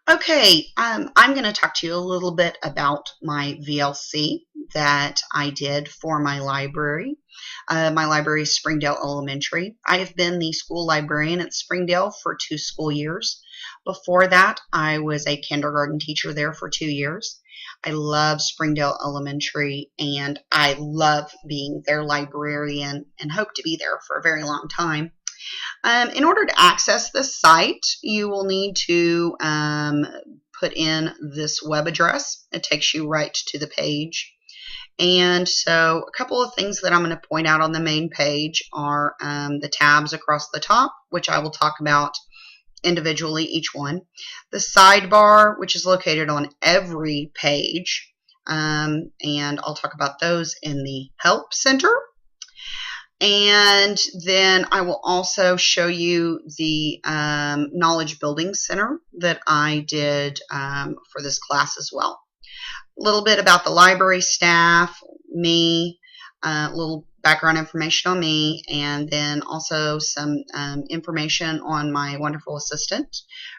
Okay, I'm going to talk to you a little bit about my VLC that I did for my library. My library is Springdale Elementary. I have been the school librarian at Springdale for 2 school years. Before that, I was a kindergarten teacher there for 2 years. I love Springdale Elementary and I love being their librarian and hope to be there for a very long time. In order to access this site, you will need to put in this web address. It takes you right to the page. And so a couple of things that I'm going to point out on the main page are the tabs across the top, which I will talk about individually, each one. The sidebar, which is located on every page, and I'll talk about those in the Help Center. And then I will also show you the Knowledge Building Center that I did for this class as well. A little bit about the library staff, me, a little background information on me, and then also some information on my wonderful assistant.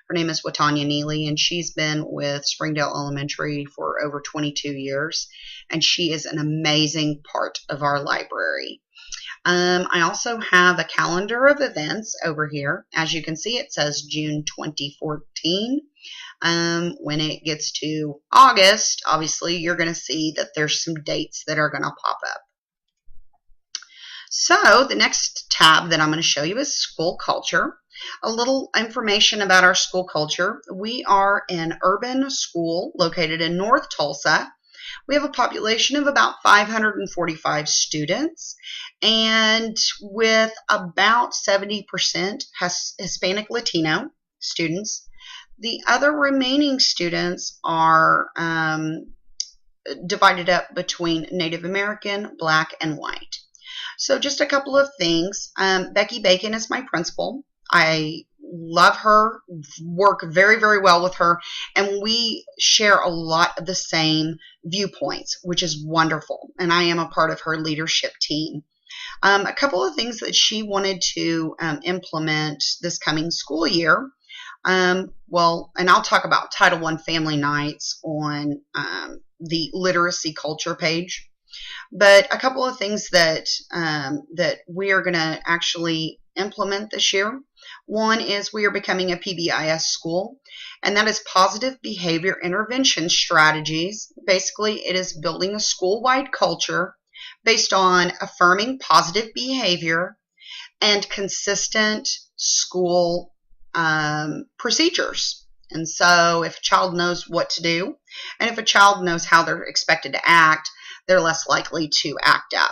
Her name is Watanya Neely, and she's been with Springdale Elementary for over 22 years, and she is an amazing part of our library. I also have a calendar of events over here. As you can see, it says June 2014. When it gets to August, obviously, you're going to see that there's some dates that are going to pop up. So the next tab that I'm going to show you is school culture. A little information about our school culture. We are an urban school located in North Tulsa. We have a population of about 545 students, and with about 70% Hispanic Latino students. The other remaining students are divided up between Native American, Black, and White. So just a couple of things. Becky Bacon is my principal. I love her, work very, very well with her, and we share a lot of the same viewpoints, which is wonderful, and I am a part of her leadership team. A couple of things that she wanted to implement this coming school year, and I'll talk about Title I Family Nights on the literacy culture page, but a couple of things that we are going to actually implement this year. One is we are becoming a PBIS school, and that is positive behavior intervention strategies. Basically, it is building a school-wide culture based on affirming positive behavior and consistent school procedures. And so if a child knows what to do, and if a child knows how they're expected to act, they're less likely to act up.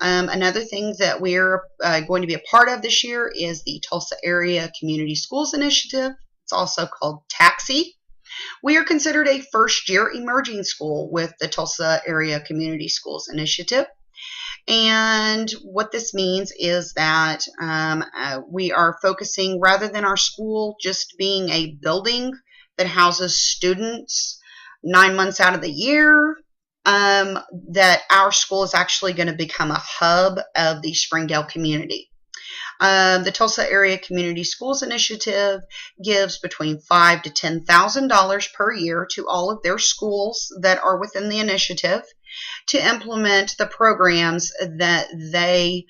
Another thing that we're going to be a part of this year is the Tulsa Area Community Schools Initiative. It's also called TAXI. We are considered a first-year emerging school with the Tulsa Area Community Schools Initiative. And what this means is that we are focusing, rather than our school just being a building that houses students 9 months out of the year, that our school is actually going to become a hub of the Springdale community. The Tulsa Area Community Schools Initiative gives between $5,000 to $10,000 per year to all of their schools that are within the initiative to implement the programs that they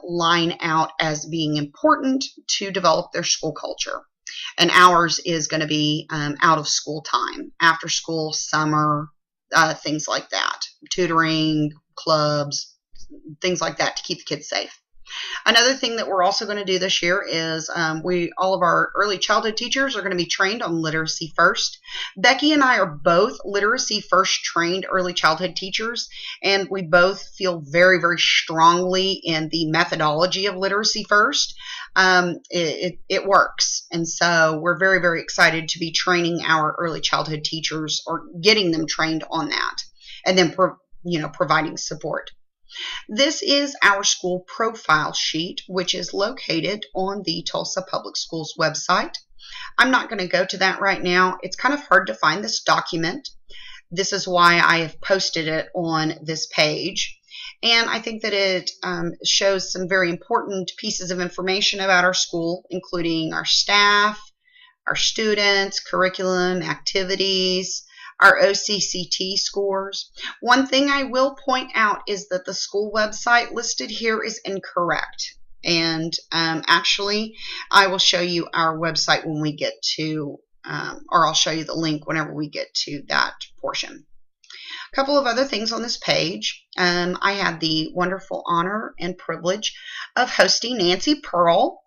line out as being important to develop their school culture. And ours is going to be out of school time, after school, summer, things like that, tutoring, clubs, things like that to keep the kids safe. Another thing that we're also going to do this year is all of our early childhood teachers are going to be trained on Literacy First. Becky and I are both Literacy First trained early childhood teachers, and we both feel very, very strongly in the methodology of Literacy First. It works, and so we're very, very excited to be training our early childhood teachers, or getting them trained on that, and then providing support. This is our school profile sheet, which is located on the Tulsa Public Schools website. I'm not going to go to that right now. It's kind of hard to find this document. This is why I have posted it on this page. And I think that it shows some very important pieces of information about our school, including our staff, our students, curriculum, activities, our OCCT scores. One thing I will point out is that the school website listed here is incorrect. And actually, I will show you our website when we get to, or I'll show you the link whenever we get to that portion. A couple of other things on this page. I had the wonderful honor and privilege of hosting Nancy Pearl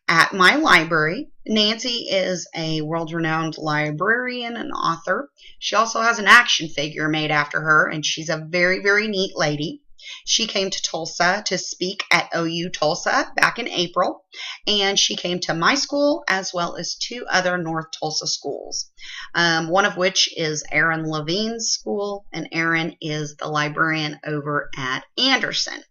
at my library. Nancy is a world-renowned librarian and author. She also has an action figure made after her, and she's a very, very neat lady. She came to Tulsa to speak at OU Tulsa back in April, and she came to my school as well as 2 other North Tulsa schools, one of which is Aaron Levine's school, and Aaron is the librarian over at Anderson.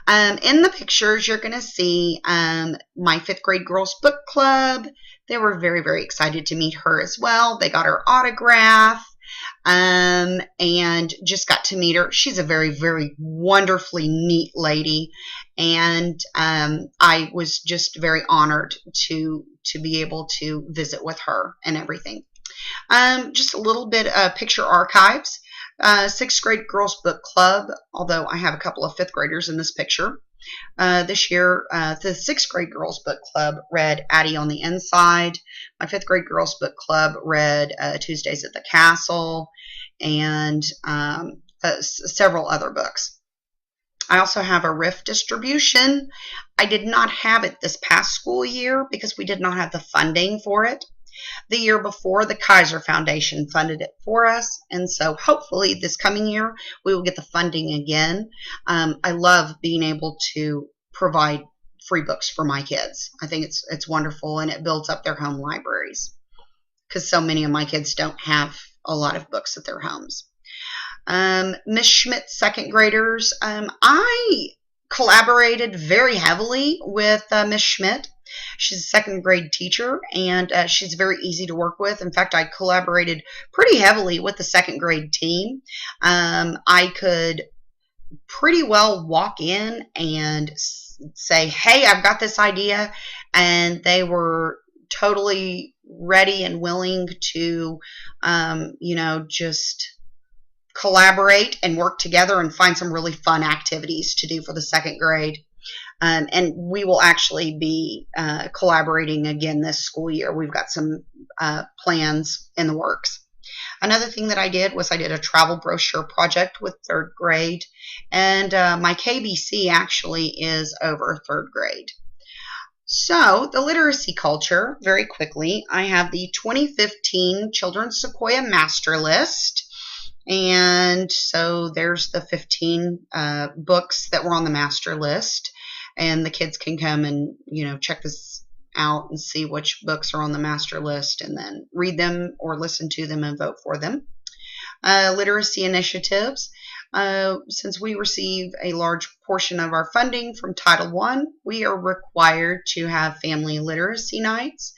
In the pictures, you're going to see my 5th grade girls book club. They were very, very excited to meet her as well. They got her autograph. And just got to meet her. She's a very, very wonderfully neat lady, and I was just very honored to be able to visit with her and everything. Just a little bit of picture archives. 6th grade girls book club, although I have a couple of 5th graders in this picture. This year, the 6th grade girls book club read Addie on the Inside. My 5th grade girls book club read Tuesdays at the Castle, and several other books. I also have a RIF distribution. I did not have it this past school year because we did not have the funding for it. The year before, the Kaiser Foundation funded it for us, and so hopefully this coming year we will get the funding again. I love being able to provide free books for my kids. I think it's wonderful, and it builds up their home libraries because so many of my kids don't have a lot of books at their homes. Miss Schmidt's 2nd graders, I collaborated very heavily with Miss Schmidt. She's a 2nd grade teacher, and she's very easy to work with. In fact, I collaborated pretty heavily with the 2nd grade team. I could pretty well walk in and say, hey, I've got this idea, and they were totally ready and willing to, just collaborate and work together and find some really fun activities to do for the 2nd grade. And we will actually be collaborating again this school year. We've got some plans in the works. Another thing that I did was I did a travel brochure project with 3rd grade, and my KBC actually is over 3rd grade. So the literacy culture, very quickly, I have the 2015 Children's Sequoia Master List. And so there's the 15 books that were on the master list. And the kids can come and, check this out and see which books are on the master list and then read them or listen to them and vote for them. Literacy initiatives. Since we receive a large portion of our funding from Title I, we are required to have family literacy nights.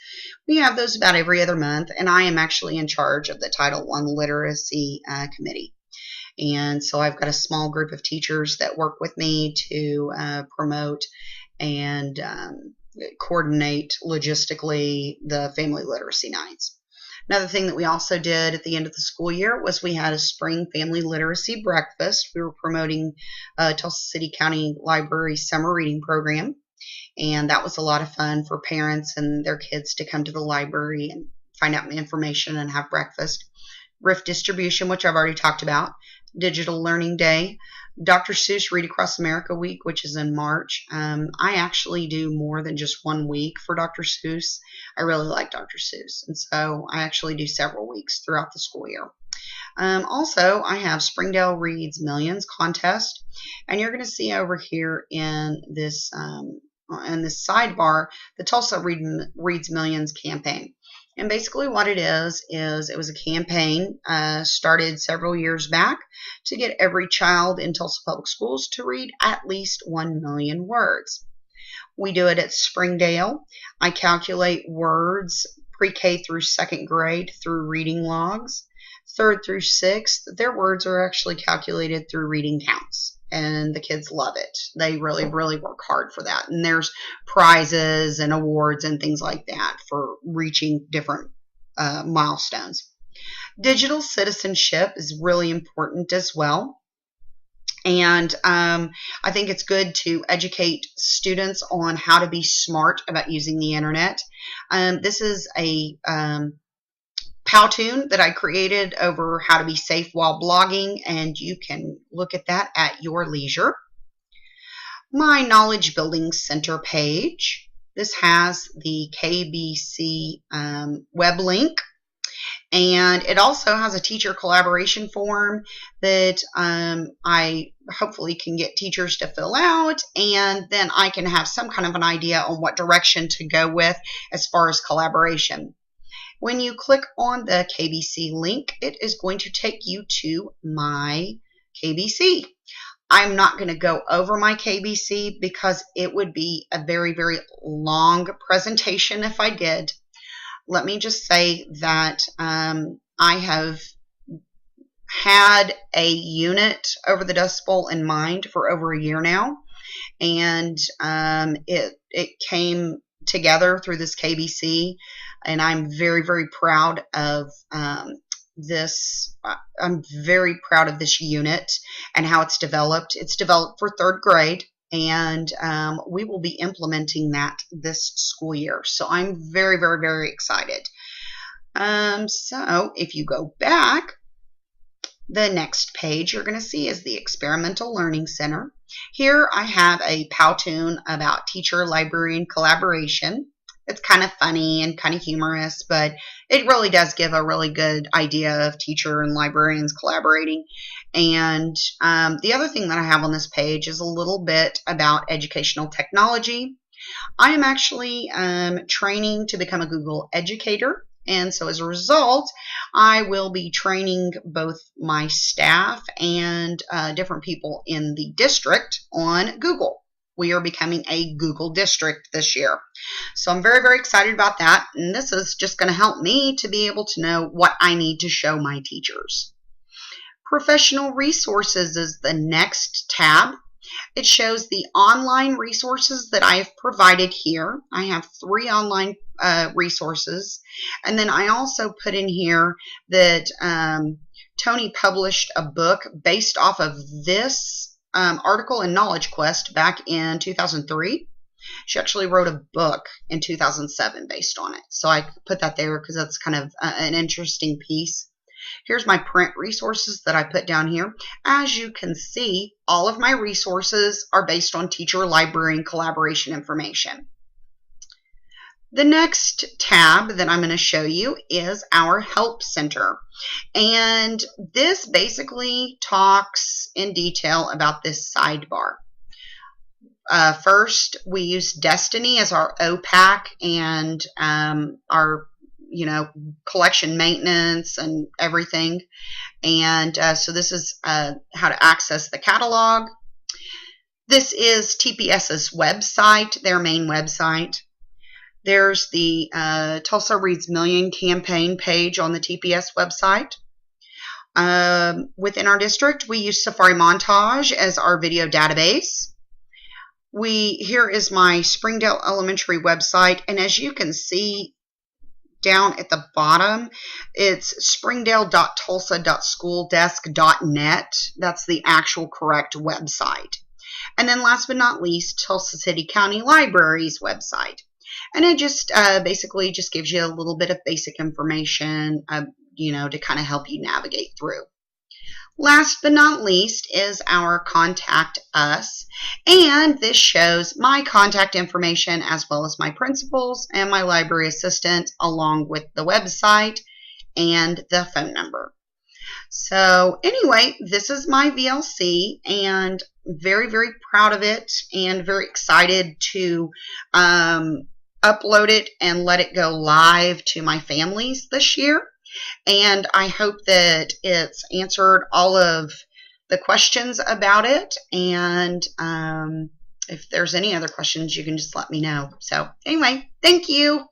We have those about every other month, and I am actually in charge of the Title I Literacy Committee. And so I've got a small group of teachers that work with me to promote and coordinate logistically the family literacy nights. Another thing that we also did at the end of the school year was we had a spring family literacy breakfast. We were promoting Tulsa City County Library summer reading program, and that was a lot of fun for parents and their kids to come to the library and find out information and have breakfast. RIF distribution, which I've already talked about. Digital Learning Day. Dr. Seuss Read Across America Week, which is in March. I actually do more than just one week for Dr. Seuss. I really like Dr. Seuss, and so I actually do several weeks throughout the school year. Also, I have Springdale Reads Millions contest, and you're going to see over here in this sidebar the Tulsa Reads Millions campaign. And basically what it is it was a campaign started several years back to get every child in Tulsa Public Schools to read at least 1 million words. We do it at Springdale. I calculate words pre-K through 2nd grade through reading logs. 3rd through 6th, their words are actually calculated through reading counts. and the kids love it. They really, really work hard for that. And there's prizes and awards and things like that for reaching different milestones. Digital citizenship is really important as well. And I think it's good to educate students on how to be smart about using the internet. This is a Powtoon that I created over how to be safe while blogging, and you can look at that at your leisure. My Knowledge Building Center page. This has the KBC web link, and it also has a teacher collaboration form that I hopefully can get teachers to fill out, and then I can have some kind of an idea on what direction to go with as far as collaboration. When you click on the KBC link, it is going to take you to my KBC. I'm not going to go over my KBC because it would be a very, very long presentation if I did. Let me just say that I have had a unit over the Dust Bowl in mind for over a year now, and it came together through this KBC, and I'm very, very proud of this. I'm very proud of this unit and how it's developed. It's developed for 3rd grade, and we will be implementing that this school year. So I'm very, very, very excited. So if you go back, the next page you're going to see is the Experimental Learning Center. Here I have a Powtoon about teacher-librarian collaboration. It's kind of funny and kind of humorous, but it really does give a really good idea of teacher and librarians collaborating. And the other thing that I have on this page is a little bit about educational technology. I am actually training to become a Google educator. And so as a result, I will be training both my staff and different people in the district on Google. We are becoming a Google district this year. So I'm very, very excited about that. And this is just going to help me to be able to know what I need to show my teachers. Professional resources is the next tab. It shows the online resources that I have provided here. I have 3 online resources. And then I also put in here that Tony published a book based off of this article in Knowledge Quest back in 2003. She actually wrote a book in 2007 based on it. So I put that there because that's kind of an interesting piece. Here's my print resources that I put down here. As you can see, all of my resources are based on teacher-librarian collaboration information. The next tab that I'm going to show you is our Help Center. And this basically talks in detail about this sidebar. First, we use Destiny as our OPAC and our collection maintenance and everything. And so this is how to access the catalog. This is TPS's website, their main website. There's the Tulsa Reads Million campaign page on the TPS website. Within our district, we use Safari Montage as our video database. Here is my Springdale Elementary website, and as you can see down at the bottom, it's springdale.tulsa.schooldesk.net. That's the actual correct website. And then last but not least, Tulsa City County Library's website. And it just basically just gives you a little bit of basic information, to kind of help you navigate through. Last but not least is our Contact Us, and this shows my contact information as well as my principals and my library assistant, along with the website and the phone number. So anyway, this is my VLC, and very, very proud of it and very excited to upload it and let it go live to my families this year. And I hope that it's answered all of the questions about it. And if there's any other questions, you can just let me know. So anyway, thank you.